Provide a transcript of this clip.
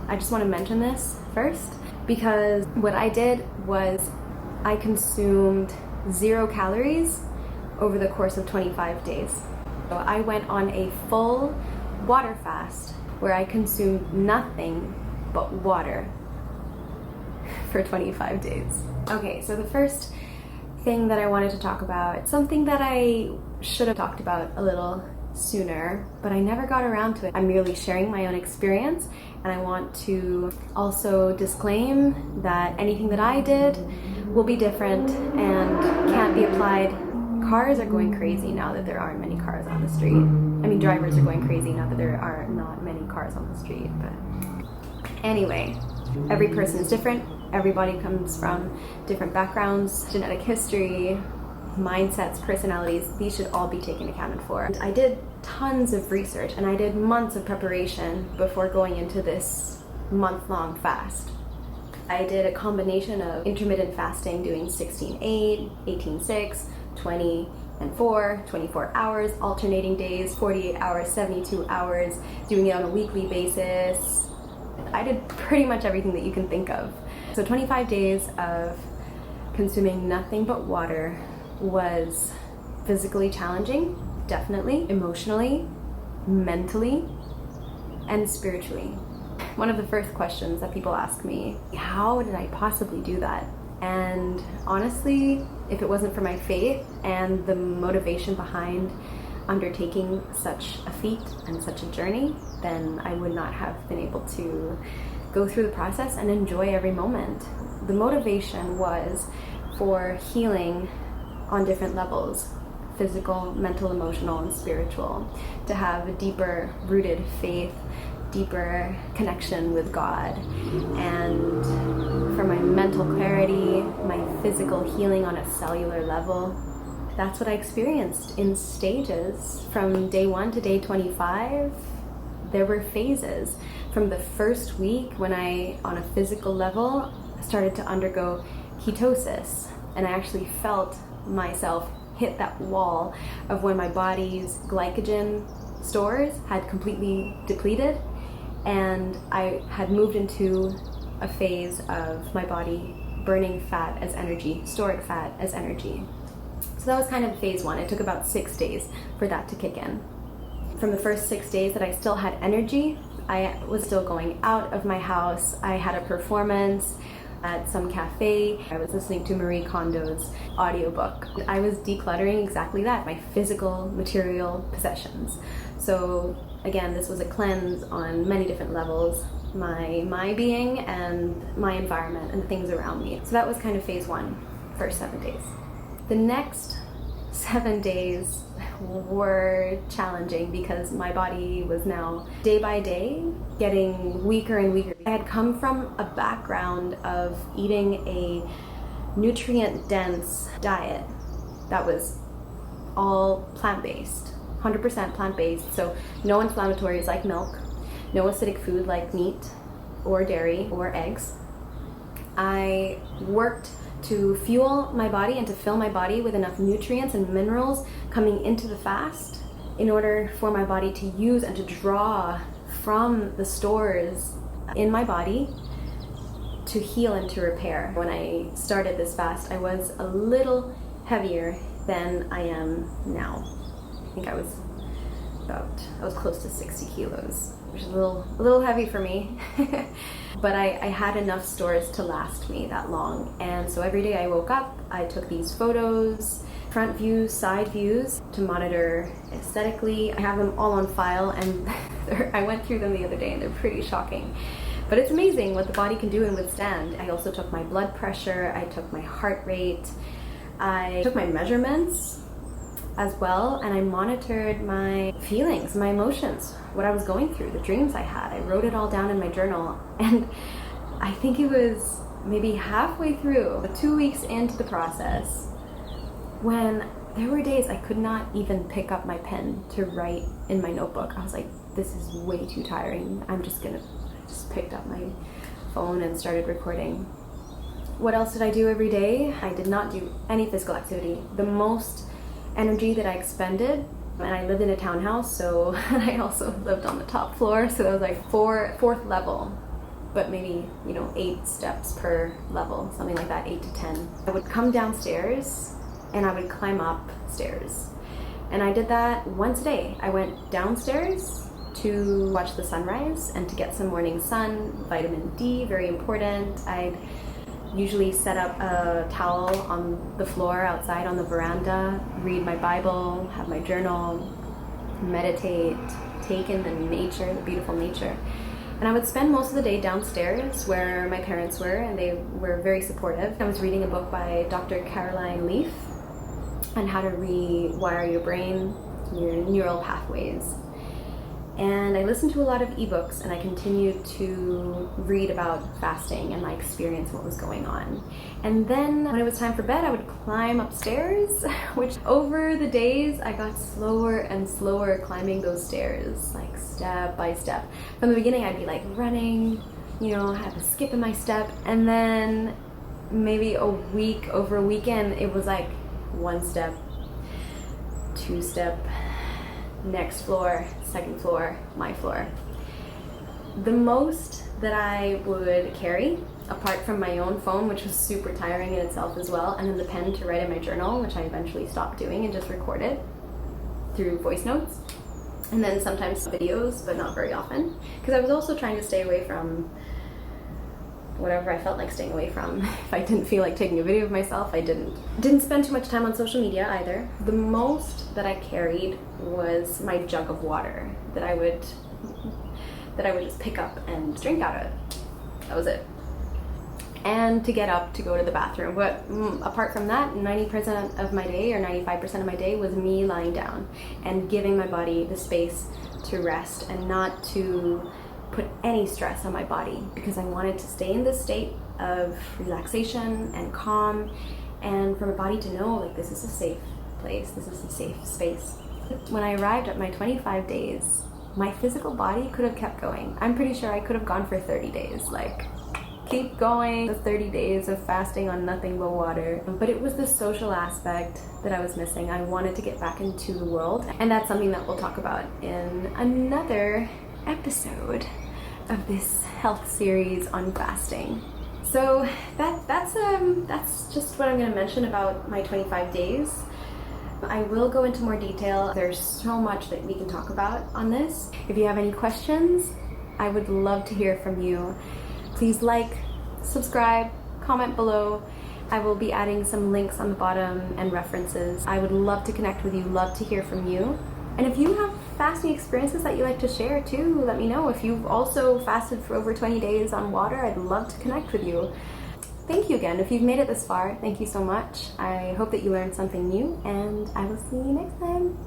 I just want to mention this first because what I did was I consumed 0 calories over the course of 25 days. So I went on a full water fast where I consumed nothing but water for 25 days. Okay, so the first thing that I wanted to talk about, something that I should have talked about a little sooner, but I never got around to it. I'm merely sharing my own experience, and I want to also disclaim that anything that I did will be different and can't be applied. Cars are going crazy now that there aren't many cars on the street. I mean, drivers are going crazy now that there are not many cars on the street, but anyway, every person is different. Everybody comes from different backgrounds, genetic history, mindsets, personalities. These should all be taken accounted for. I did tons of research and I did months of preparation before going into this month-long fast. I did a combination of intermittent fasting, doing 16-8, 18-6, 20 and 4, 24 hours, alternating days, 48 hours, 72 hours, doing it on a weekly basis. I did pretty much everything that you can think of. So 25 days of consuming nothing but water was physically challenging, definitely, emotionally, mentally, and spiritually. One of the first questions that people ask me, how did I possibly do that? And honestly, if it wasn't for my faith and the motivation behind undertaking such a feat and such a journey, then I would not have been able to go through the process and enjoy every moment. The motivation was for healing on different levels: physical, mental, emotional, and spiritual, to have a deeper rooted faith, deeper connection with God, and for my mental clarity, my physical healing on a cellular level. That's what I experienced in stages. From day 1 to day 25, there were phases. From the first week, when I, on a physical level, started to undergo ketosis, and I actually felt myself hit that wall of when my body's glycogen stores had completely depleted, and I had moved into a phase of my body burning fat as energy, stored fat as energy. So that was kind of phase 1. It took about 6 days for that to kick in. From the first 6 days that I still had energy, I was still going out of my house. I had a performance at some cafe. I was listening to Marie Kondo's audiobook. I was decluttering exactly that, my physical material possessions. So again, this was a cleanse on many different levels, my being and my environment and the things around me. So that was kind of phase 1, first 7 days. The next 7 days were challenging because my body was now day by day getting weaker and weaker. I had come from a background of eating a nutrient-dense diet that was all plant-based, 100% plant-based, so no inflammatories like milk, no acidic food like meat or dairy or eggs. I worked to fuel my body and to fill my body with enough nutrients and minerals coming into the fast in order for my body to use and to draw from the stores in my body to heal and to repair. When I started this fast, I was a little heavier than I am now. I think I was close to 60 kilos, which is a little heavy for me. But I had enough stores to last me that long. And so every day I woke up, I took these photos, front views, side views, to monitor aesthetically. I have them all on file, and I went through them the other day and they're pretty shocking. But it's amazing what the body can do and withstand. I also took my blood pressure, I took my heart rate, I took my measurements as well, and I monitored my feelings, my emotions, what I was going through, the dreams I had. I wrote it all down in my journal, and I think it was maybe halfway through, 2 weeks into the process, when there were days I could not even pick up my pen to write in my notebook. I was like, this is way too tiring. I just picked up my phone and started recording. What else did I do every day? I did not do any physical activity. The most energy that I expended, and I lived in a townhouse, so I also lived on the top floor, so that was like fourth level but maybe, 8 steps per level, something like that, 8 to 10. I would come downstairs and I would climb up stairs. And I did that once a day. I went downstairs to watch the sunrise and to get some morning sun, vitamin D, very important. I'd usually set up a towel on the floor outside on the veranda, read my Bible, have my journal, meditate, take in the nature, the beautiful nature. And I would spend most of the day downstairs where my parents were, and they were very supportive. I was reading a book by Dr. Caroline Leaf on how to rewire your brain, your neural pathways. And I listened to a lot of ebooks, and I continued to read about fasting and my experience, what was going on. And then when it was time for bed, I would climb upstairs, which over the days, I got slower and slower climbing those stairs, like step by step. From the beginning, I'd be like running, I had a skip in my step. And then maybe over a weekend, it was like 1 step, 2 step, next floor, second floor, my floor. The most that I would carry, apart from my own phone, which was super tiring in itself as well, and then the pen to write in my journal, which I eventually stopped doing and just recorded through voice notes, and then sometimes videos, but not very often, because I was also trying to stay away from whatever I felt like staying away from. If I didn't feel like taking a video of myself, I didn't. Didn't spend too much time on social media either. The most that I carried was my jug of water that I would just pick up and drink out of. That was it. And to get up to go to the bathroom. But apart from that, 90% of my day or 95% of my day was me lying down and giving my body the space to rest and not to put any stress on my body, because I wanted to stay in this state of relaxation and calm, and for my body to know, like, this is a safe place, this is a safe space. When I arrived at my 25 days, my physical body could have kept going. I'm pretty sure I could have gone for 30 days, like, keep going, the 30 days of fasting on nothing but water. But it was the social aspect that I was missing. I wanted to get back into the world, and that's something that we'll talk about in another episode of this health series on fasting. So that's just what I'm going to mention about my 25 days. I will go into more detail. There's so much that we can talk about on this. If you have any questions, I would love to hear from you. Please like, subscribe, comment below. I will be adding some links on the bottom and references. I would love to connect with you, love to hear from you. And if you have fasting experiences that you like to share too, let me know. If you've also fasted for over 20 days on water, I'd love to connect with you. Thank you again. If you've made it this far, thank you so much. I hope that you learned something new, and I will see you next time.